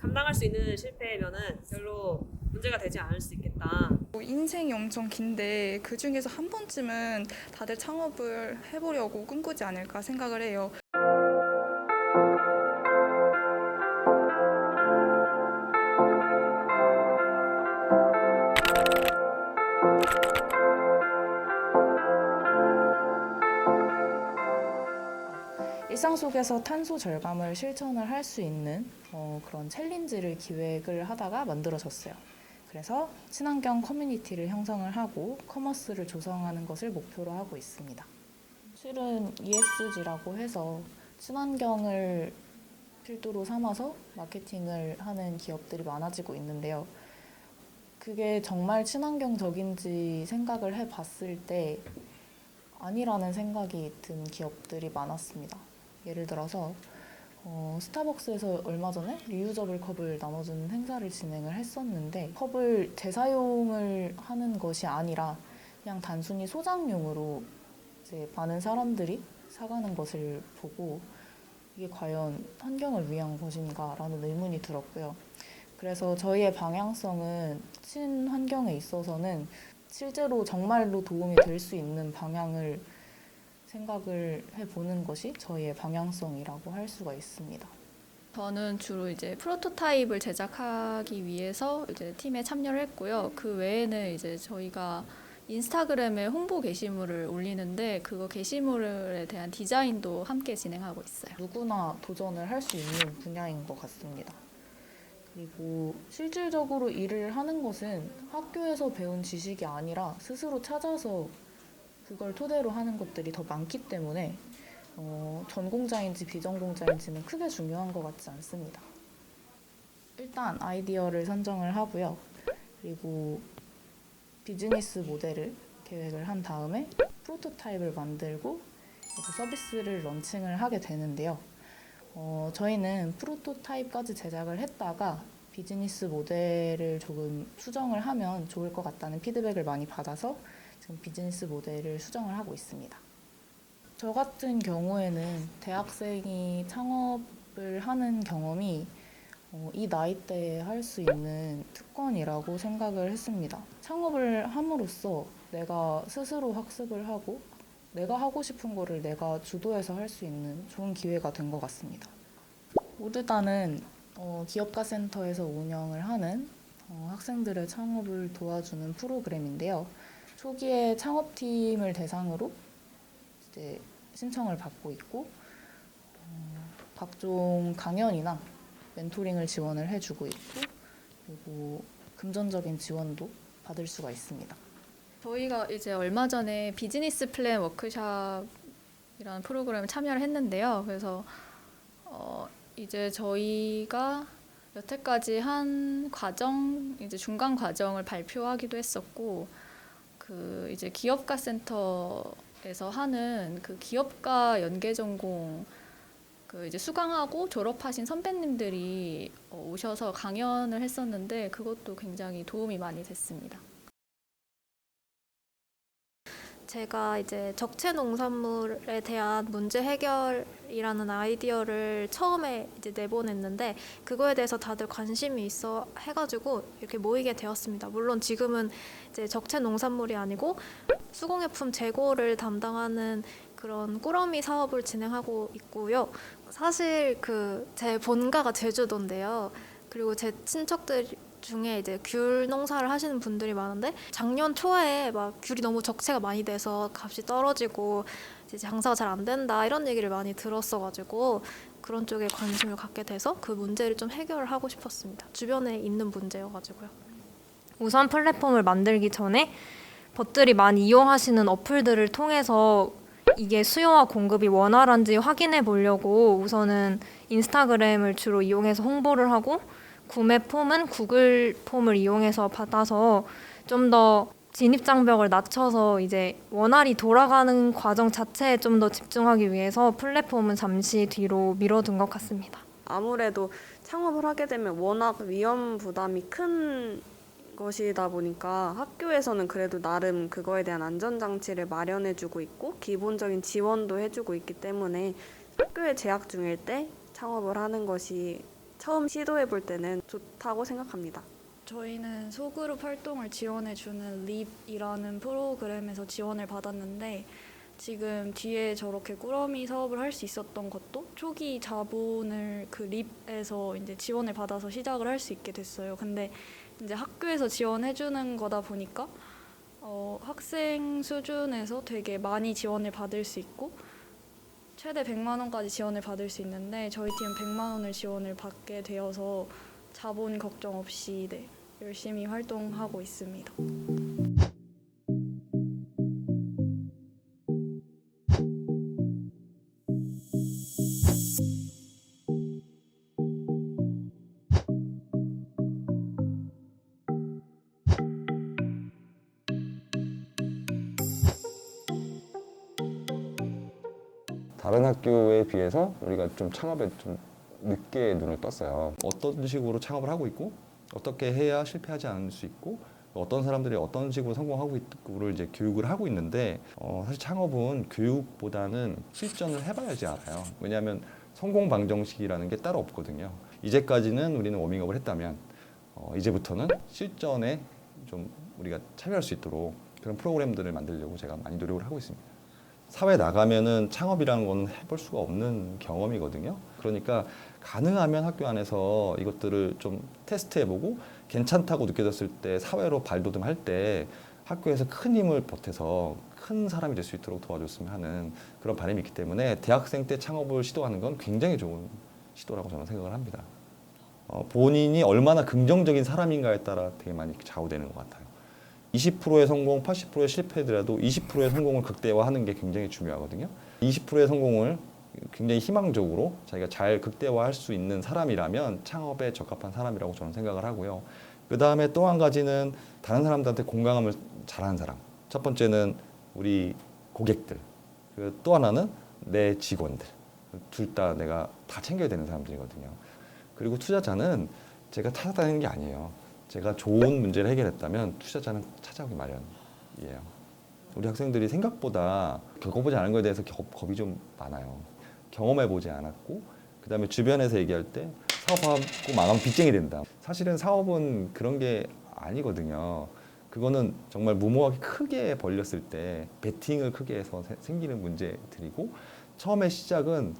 감당할 수 있는 실패면은 별로 문제가 되지 않을 수 있겠다. 인생이 엄청 긴데 그 중에서 한 번쯤은 다들 창업을 해보려고 꿈꾸지 않을까 생각을 해요. 일상 속에서 탄소 절감을 실천을 할 수 있는 그런 챌린지를 기획을 하다가 만들어졌어요. 그래서 친환경 커뮤니티를 형성을 하고 커머스를 조성하는 것을 목표로 하고 있습니다. 실은 ESG라고 해서 친환경을 필두로 삼아서 마케팅을 하는 기업들이 많아지고 있는데요. 그게 정말 친환경적인지 생각을 해봤을 때 아니라는 생각이 든 기업들이 많았습니다. 예를 들어서 스타벅스에서 얼마 전에 리유저블 컵을 나눠주는 행사를 진행을 했었는데 컵을 재사용을 하는 것이 아니라 그냥 단순히 소장용으로 이제 많은 사람들이 사가는 것을 보고 이게 과연 환경을 위한 것인가라는 의문이 들었고요. 그래서 저희의 방향성은 친환경에 있어서는 실제로 정말로 도움이 될 수 있는 방향을 생각을 해보는 것이 저희의 방향성이라고 할 수가 있습니다. 저는 주로 이제 프로토타입을 제작하기 위해서 이제 팀에 참여를 했고요. 그 외에는 이제 저희가 인스타그램에 홍보 게시물을 올리는데 그거 게시물에 대한 디자인도 함께 진행하고 있어요. 누구나 도전을 할 수 있는 분야인 것 같습니다. 그리고 실질적으로 일을 하는 것은 학교에서 배운 지식이 아니라 스스로 찾아서 그걸 토대로 하는 것들이 더 많기 때문에 전공자인지 비전공자인지는 크게 중요한 것 같지 않습니다. 일단 아이디어를 선정을 하고요. 그리고 비즈니스 모델을 계획을 한 다음에 프로토타입을 만들고 이제 서비스를 런칭을 하게 되는데요. 저희는 프로토타입까지 제작을 했다가 비즈니스 모델을 조금 수정을 하면 좋을 것 같다는 피드백을 많이 받아서 지금 비즈니스 모델을 수정을 하고 있습니다. 저 같은 경우에는 대학생이 창업을 하는 경험이 이 나이대에 할 수 있는 특권이라고 생각을 했습니다. 창업을 함으로써 내가 스스로 학습을 하고 내가 하고 싶은 거를 내가 주도해서 할 수 있는 좋은 기회가 된 것 같습니다. 오드다는 기업가센터에서 운영을 하는 학생들의 창업을 도와주는 프로그램인데요. 초기에 창업팀을 대상으로 이제 신청을 받고 있고 각종 강연이나 멘토링을 지원을 해주고 있고 그리고 금전적인 지원도 받을 수가 있습니다. 저희가 이제 얼마 전에 비즈니스 플랜 워크숍이라는 프로그램에 참여를 했는데요. 그래서 이제 저희가 여태까지 한 과정, 이제 중간 과정을 발표하기도 했었고, 그 이제 기업가 센터에서 하는 그 기업가 연계 전공 그 이제 수강하고 졸업하신 선배님들이 오셔서 강연을 했었는데 그것도 굉장히 도움이 많이 됐습니다. 제가 이제 적체 농산물에 대한 문제 해결이라는 아이디어를 처음에 이제 내보냈는데 그거에 대해서 다들 관심이 있어 해가지고 이렇게 모이게 되었습니다. 물론 지금은 이제 적체 농산물이 아니고 수공예품 재고를 담당하는 그런 꾸러미 사업을 진행하고 있고요. 사실 그 제 본가가 제주도인데요. 그리고 제 친척들 중에 이제 귤 농사를 하시는 분들이 많은데 작년 초에 막 귤이 너무 적체가 많이 돼서 값이 떨어지고 이제 장사가 잘 안 된다 이런 얘기를 많이 들었어가지고 그런 쪽에 관심을 갖게 돼서 그 문제를 좀 해결을 하고 싶었습니다. 주변에 있는 문제여가지고요. 우선 플랫폼을 만들기 전에 봇들이 많이 이용하시는 어플들을 통해서 이게 수요와 공급이 원활한지 확인해 보려고 우선은 인스타그램을 주로 이용해서 홍보를 하고 구매 폼은 구글 폼을 이용해서 받아서 좀 더 진입 장벽을 낮춰서 이제 원활히 돌아가는 과정 자체에 좀 더 집중하기 위해서 플랫폼은 잠시 뒤로 미뤄둔 것 같습니다. 아무래도 창업을 하게 되면 워낙 위험 부담이 큰 것이다 보니까 학교에서는 그래도 나름 그거에 대한 안전장치를 마련해주고 있고 기본적인 지원도 해주고 있기 때문에 학교에 재학 중일 때 창업을 하는 것이 처음 시도해 볼 때는 좋다고 생각합니다. 저희는 소그룹 활동을 지원해주는 립이라는 프로그램에서 지원을 받았는데 지금 뒤에 저렇게 꾸러미 사업을 할 수 있었던 것도 초기 자본을 그 립에서 이제 지원을 받아서 시작을 할 수 있게 됐어요. 근데 이제 학교에서 지원해주는 거다 보니까 학생 수준에서 되게 많이 지원을 받을 수 있고 최대 100만 원까지 지원을 받을 수 있는데 저희 팀은 100만 원을 지원을 받게 되어서 자본 걱정 없이 열심히 활동하고 있습니다. 다른 학교에 비해서 우리가 좀 창업에 좀 늦게 눈을 떴어요. 어떤 식으로 창업을 하고 있고 어떻게 해야 실패하지 않을 수 있고 어떤 사람들이 어떤 식으로 성공하고 있고를 이제 교육을 하고 있는데 사실 창업은 교육보다는 실전을 해봐야지 알아요. 왜냐하면 성공 방정식이라는 게 따로 없거든요. 이제까지는 우리는 워밍업을 했다면 이제부터는 실전에 좀 우리가 참여할 수 있도록 그런 프로그램들을 만들려고 제가 많이 노력을 하고 있습니다. 사회 나가면은 창업이라는 거는 해볼 수가 없는 경험이거든요. 그러니까 가능하면 학교 안에서 이것들을 좀 테스트해보고 괜찮다고 느껴졌을 때 사회로 발돋움할 때 학교에서 큰 힘을 보태서 큰 사람이 될 수 있도록 도와줬으면 하는 그런 바람이 있기 때문에 대학생 때 창업을 시도하는 건 굉장히 좋은 시도라고 저는 생각을 합니다. 본인이 얼마나 긍정적인 사람인가에 따라 되게 많이 좌우되는 것 같아요. 20%의 성공, 80%의 실패더라도 20%의 성공을 극대화하는 게 굉장히 중요하거든요. 20%의 성공을 굉장히 희망적으로 자기가 잘 극대화할 수 있는 사람이라면 창업에 적합한 사람이라고 저는 생각을 하고요. 그 다음에 또 한 가지는 다른 사람들한테 공감을 잘하는 사람. 첫 번째는 우리 고객들. 또 하나는 내 직원들. 둘 다 내가 다 챙겨야 되는 사람들이거든요. 그리고 투자자는 제가 찾아다니는 게 아니에요. 제가 좋은 문제를 해결했다면 투자자는 찾아오기 마련이에요. 우리 학생들이 생각보다 겪어보지 않은 거에 대해서 겁이 좀 많아요. 경험해보지 않았고 그 다음에 주변에서 얘기할 때 사업하고 망하면 빚쟁이 된다. 사실은 사업은 그런 게 아니거든요. 그거는 정말 무모하게 크게 벌렸을 때 베팅을 크게 해서 생기는 문제들이고 처음에 시작은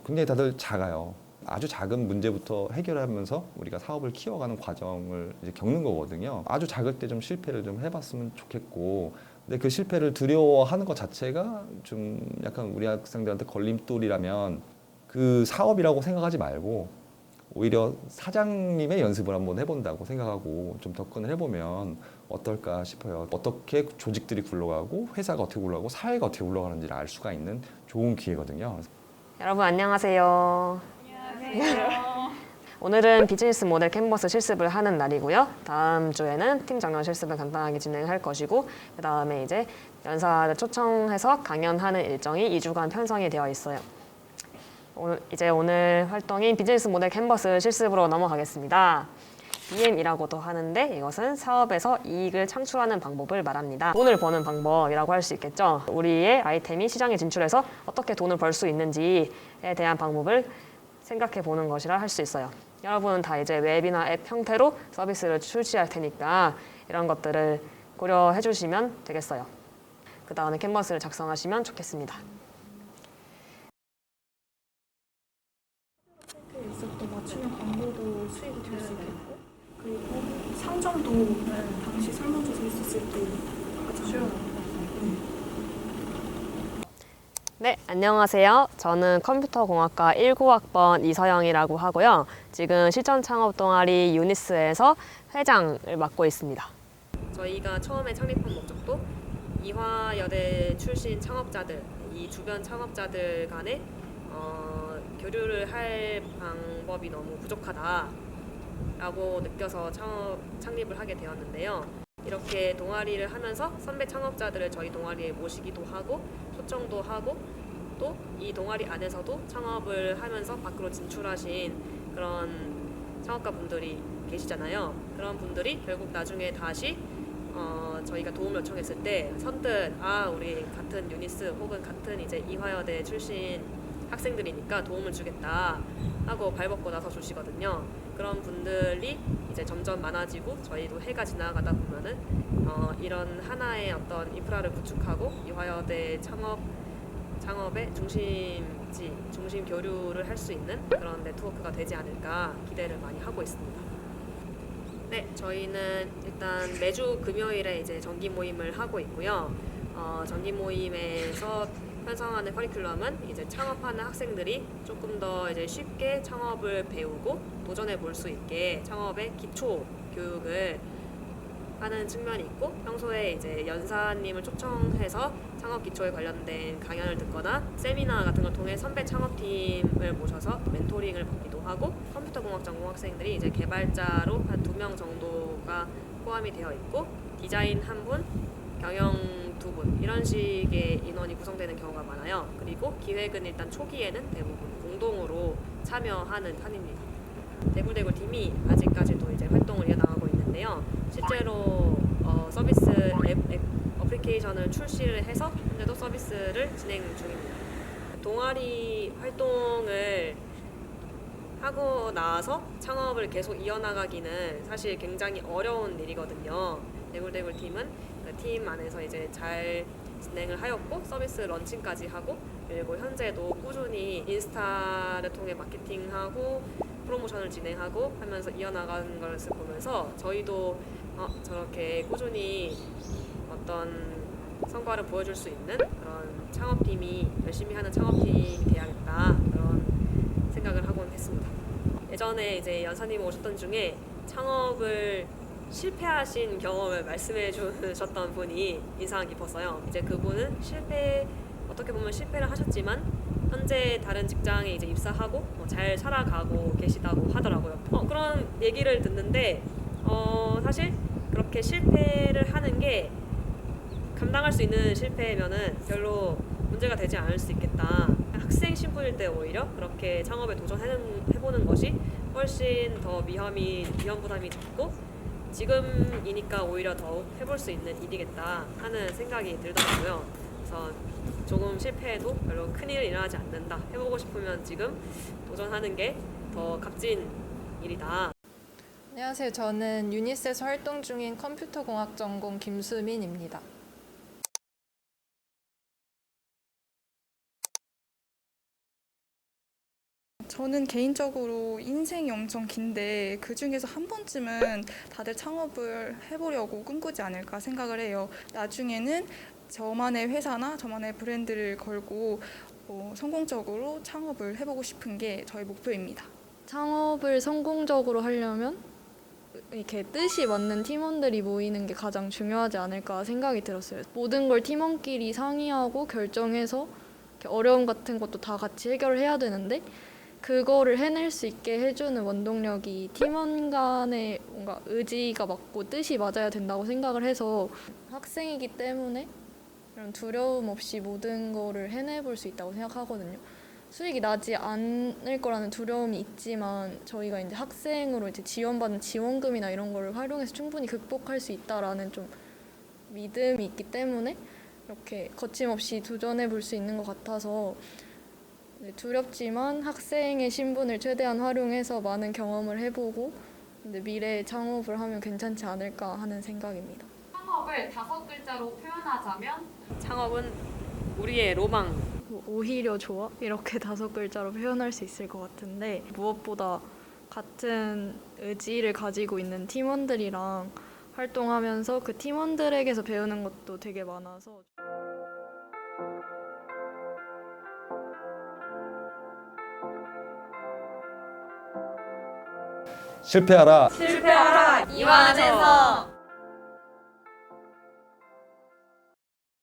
굉장히 다들 작아요. 아주 작은 문제부터 해결하면서 우리가 사업을 키워가는 과정을 이제 겪는 거거든요. 아주 작을 때 좀 실패를 좀 해봤으면 좋겠고, 근데 그 실패를 두려워하는 것 자체가 좀 약간 우리 학생들한테 걸림돌이라면 그 사업이라고 생각하지 말고 오히려 사장님의 연습을 한번 해본다고 생각하고 좀 접근을 해보면 어떨까 싶어요. 어떻게 조직들이 굴러가고 회사가 어떻게 굴러가고 사회가 어떻게 굴러가는지를 알 수가 있는 좋은 기회거든요. 여러분 안녕하세요. 오늘은 비즈니스 모델 캔버스 실습을 하는 날이고요. 다음 주에는 팀 작년 실습을 간단하게 진행할 것이고 그 다음에 이제 연사를 초청해서 강연하는 일정이 2주간 편성이 되어 있어요. 오늘 활동인 비즈니스 모델 캔버스 실습으로 넘어가겠습니다. BM이라고도 하는데 이것은 사업에서 이익을 창출하는 방법을 말합니다. 돈을 버는 방법이라고 할 수 있겠죠. 우리의 아이템이 시장에 진출해서 어떻게 돈을 벌 수 있는지에 대한 방법을 생각해 보는 것이라 할 수 있어요. 여러분은 다 이제 웹이나 앱 형태로 서비스를 출시할 테니까 이런 것들을 고려해 주시면 되겠어요. 그 다음에 캔버스를 작성하시면 좋겠습니다. 있었던 맞춤형 광고도 수익이 될 수 있겠고 그리고 상점도 당시 설문조사 있었을 때 가장 네, 안녕하세요. 저는 컴퓨터공학과 19학번 이서영이라고 하고요. 지금 실전 창업 동아리 유니스에서 회장을 맡고 있습니다. 저희가 처음에 창립한 목적도 이화여대 출신 창업자들, 이 주변 창업자들 간에 교류를 할 방법이 너무 부족하다라고 느껴서 창립을 하게 되었는데요. 이렇게 동아리를 하면서 선배 창업자들을 저희 동아리에 모시기도 하고 초청도 하고 또 이 동아리 안에서도 창업을 하면서 밖으로 진출하신 그런 창업가 분들이 계시잖아요. 그런 분들이 결국 나중에 다시 저희가 도움을 요청했을 때 선뜻 우리 같은 유니스 혹은 같은 이제 이화여대 출신 학생들이니까 도움을 주겠다 하고 발벗고 나서 주시거든요. 그런 분들이 이제 점점 많아지고 저희도 해가 지나가다 보면은 이런 하나의 어떤 인프라를 구축하고 이화여대 창업의 중심 교류를 할 수 있는 그런 네트워크가 되지 않을까 기대를 많이 하고 있습니다. 네, 저희는 일단 매주 금요일에 이제 정기 모임을 하고 있고요. 정기 모임에서 편성하는 커리큘럼은 이제 창업하는 학생들이 조금 더 이제 쉽게 창업을 배우고 도전해 볼 수 있게 창업의 기초 교육을 하는 측면이 있고, 평소에 이제 연사님을 초청해서 창업 기초에 관련된 강연을 듣거나 세미나 같은 걸 통해 선배 창업팀을 모셔서 멘토링을 받기도 하고, 컴퓨터공학 전공 학생들이 이제 개발자로 한 2명 정도가 포함이 되어 있고, 디자인 1분, 경영 2분 이런 식의 인원이 구성되는 경우가 많아요. 그리고 기획은 일단 초기에는 대부분 공동으로 참여하는 편입니다. 대굴대굴 팀이 아직까지도 이제 활동을 이어나가고 있는데요. 실제로 서비스 어플리케이션을 출시를 해서 현재도 서비스를 진행 중입니다. 동아리 활동을 하고 나서 창업을 계속 이어나가기는 사실 굉장히 어려운 일이거든요. 대굴대굴 팀은 그 팀 안에서 이제 잘 진행을 하였고 서비스 런칭까지 하고, 그리고 현재도 꾸준히 인스타를 통해 마케팅하고 프로모션을 진행하고 하면서 이어나가는 것을 보면서 저희도 저렇게 꾸준히 어떤 성과를 보여줄 수 있는 그런 창업팀이 열심히 하는 창업팀이 돼야겠다, 그런 생각을 하곤 했습니다. 예전에 이제 연사님 오셨던 중에 창업을 실패하신 경험을 말씀해 주셨던 분이 인상 깊었어요. 이제 그분은 어떻게 보면 실패를 하셨지만 현재 다른 직장에 이제 입사하고 잘 살아가고 계시다고 하더라고요. 그런 얘기를 듣는데 사실 그렇게 실패를 하는 게 감당할 수 있는 실패면은 별로 문제가 되지 않을 수 있겠다. 학생 신분일 때 오히려 그렇게 창업에 도전해보는 것이 훨씬 더 위험 부담이 적고 지금이니까 오히려 더욱 해볼 수 있는 일이겠다 하는 생각이 들더라고요. 그래서 조금 실패해도 별로 큰일 일어나지 않는다. 해보고 싶으면 지금 도전하는 게 더 값진 일이다. 안녕하세요. 저는 유니스에서 활동 중인 컴퓨터공학 전공 김수민입니다. 저는 개인적으로 인생이 엄청 긴데 그중에서 한 번쯤은 다들 창업을 해보려고 꿈꾸지 않을까 생각을 해요. 나중에는 저만의 회사나 저만의 브랜드를 걸고 성공적으로 창업을 해보고 싶은 게 저의 목표입니다. 창업을 성공적으로 하려면 이렇게 뜻이 맞는 팀원들이 모이는 게 가장 중요하지 않을까 생각이 들었어요. 모든 걸 팀원끼리 상의하고 결정해서 이렇게 어려움 같은 것도 다 같이 해결을 해야 되는데, 그거를 해낼 수 있게 해주는 원동력이 팀원 간의 뭔가 의지가 맞고 뜻이 맞아야 된다고 생각을 해서, 학생이기 때문에 이런 두려움 없이 모든 거를 해내볼 수 있다고 생각하거든요. 수익이 나지 않을 거라는 두려움이 있지만 저희가 이제 학생으로 이제 지원받는 지원금이나 이런 거를 활용해서 충분히 극복할 수 있다라는 좀 믿음이 있기 때문에 이렇게 거침없이 도전해 볼 수 있는 것 같아서, 두렵지만 학생의 신분을 최대한 활용해서 많은 경험을 해보고 미래에 창업을 하면 괜찮지 않을까 하는 생각입니다. 창업을 5글자로 표현하자면? 창업은 우리의 로망. 오히려 좋아? 이렇게 5글자로 표현할 수 있을 것 같은데, 무엇보다 같은 의지를 가지고 있는 팀원들이랑 활동하면서 그 팀원들에게서 배우는 것도 되게 많아서 실패하라. 실패하라! 이완해서!